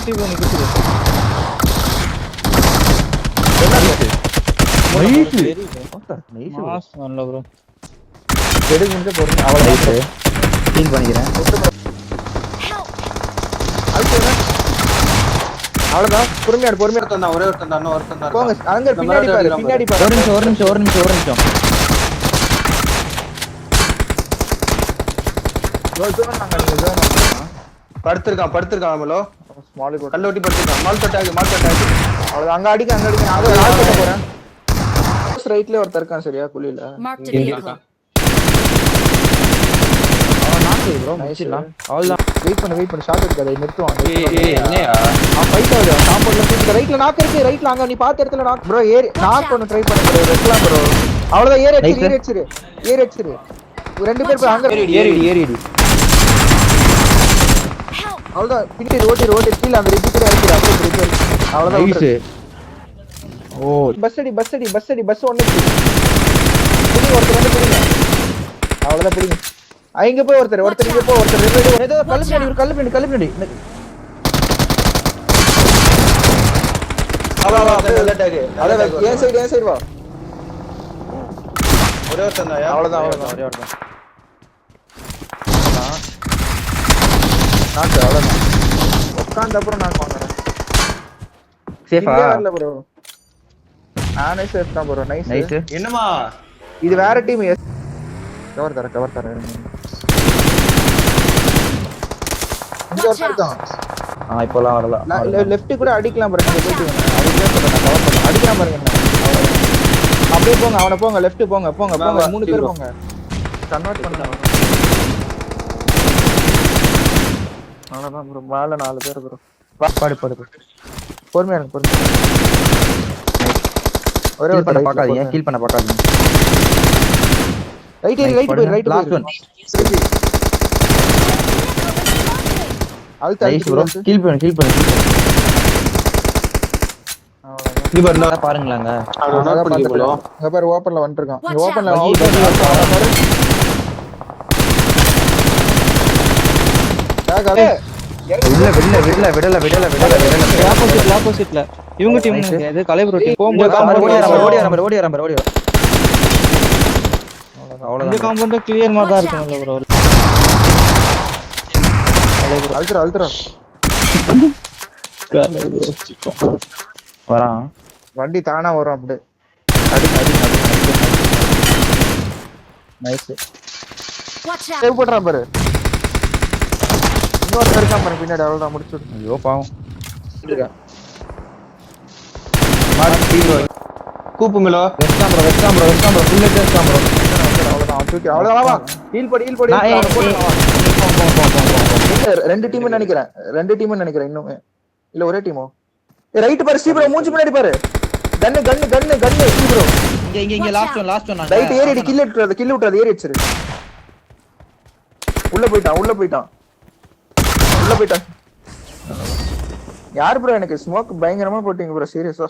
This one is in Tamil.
ஸ்டீவ் நிக்குது. நைஸ் மாஸ் நல்ல ப்ரோ. எடுக்க முடிஞ்ச போறீங்க அவ்வளவுதான் ஹீல் பண்ணிக்கிறேன். அவ்வளவுதான் பொறுமையா ஒருத்தன் ஒரே ஒருத்தன் தான் ஒருத்தன் தான் போங்க அங்க பின்னாடி பாரு ஒரு நிமிஷம். படுத்திருக்கான் நம்மளோ ஸ்மால் கல்ல ஒட்டி படுத்திருக்கான் மால் தொட்டாக்கு அவ்வளவு அங்க அடிக்க நான் ஒரு ஆள் கட்ட போறேன் ரைட்ல ஒருத்தர் இருக்கான் சரியா குளியில இருக்கான் அவன் நாக்கு ப்ரோ முடிச்சிடலாம். அவ்வளவுதான். வெயிட் பண்ணு ஷாட் எடுக்காத நிறுத்துவான் என்னையா அவன் ஃபைட் ஆகுது காம்பவுண்ட்ல தூக்கி ரைட்ல நாக்கு இருக்கு ரைட்ல அங்க நீ பாத்த இடத்துல நாக் ப்ரோ ஏறி நாக் பண்ண ட்ரை பண்ணு ப்ரோ ரெட்லாம் ப்ரோ அவ்வளவுதான் ஏறி அடிச்சிரு ரெண்டு பேர் போய் அங்க ஏறிடி. அவ்வளவுதான் பின்னாடி ஓட்டி கீழ அந்த ரிப்பீட்டர் அடிச்சிரு அப்படியே அவ்வளவுதான் நைஸ். ஓ பஸ் அடி பஸ் ஒண்ணு புடி ஒருத்தர் வந்து புடிங்க அவ்வளவுதான் புடிங்க இங்க போய் ஒருத்தர் இங்க போய் ஒருத்தர் ஏதோ கல்லு பின்னாடி அத ஏன் சைடு வா ஒரே ஒருத்தன் தான் அவ்வளவுதான் ஒரே ஒருத்தன். நாக்கு அவ்வளவுதான் உட்கார்ந்த அப்புறம் நான் வாங்குறேன் சேஃபா வரல ப்ரோ நானே சேஃப் தான் ப்ரோ நைஸ் என்னமா இது வேற டீம் கவர் தர இங்க ஒருத்தர் இருக்கான் இப்போலாம் வரல. லெஃப்ட் கூட அடிக்கலாம் பாருங்க நீங்க போயிட்டு அதுக்கு சொல்றேன் நான் கவர் பண்ண அடிக்கலாம் பாருங்க அப்படியே போங்க அவனை போங்க லெஃப்ட் போங்க மூணு பேர் போங்க கன்வெர்ட் பண்ணுங்க அவ்வளவுதான் ப்ரோ மேல 4 பேர் ப்ரோ பாடு பொறுமையா ஒரே ஹீல் பண்ண பார்க்காதீங்க. Right last one. Nice bro. Heal பண்ணு. அவ்வளவுதான் பாருங்களாங்க. அங்க பாரு ஓபன்ல வந்துட்டான் ஓபன்ல ஆப்போசிட்ல இவங்க டீம் இது கலைப்ரோ டீம் போகும்போது ஓடி வராம. இந்த காம்பவுண்ட் கிளியர் மாதிரி தான் இருக்கும்ல ப்ரோ. அல்ட்ரா வரான் வண்டி தானா வரும் அப்படியே நைஸ். சேவ் பண்றான் பாரு இன்னொருத்தர் இருக்கான் பாரு பின்னாடி அவ்வளவுதான் முடிச்சு ஐயோ பாவம். கூப்புங்களோ வெஸ்டாம் ப்ரோ ஃபுல் ஹெட் வெஸ்டாம் ப்ரோ. அவ்வளவுதான் ஹீல் படி ரெண்டு டீம் நினைக்கிறேன் இன்னும் இல்ல ஒரே டீமோ ரைட் பாரு ஸ்டீ ப்ரோ மூஞ்சி முன்னாடி பாரு கன்னு ஸ்டீ ப்ரோ இங்க லாஸ்ட் ஒன் ரைட் ஏறி கில் விட்டுறது ஏறி வச்சிரு உள்ள போயிட்டான் யார் ப்ரோ எனக்கு ஸ்மோக் பயங்கரமா போட்டீங்க ப்ரோ சீரியஸா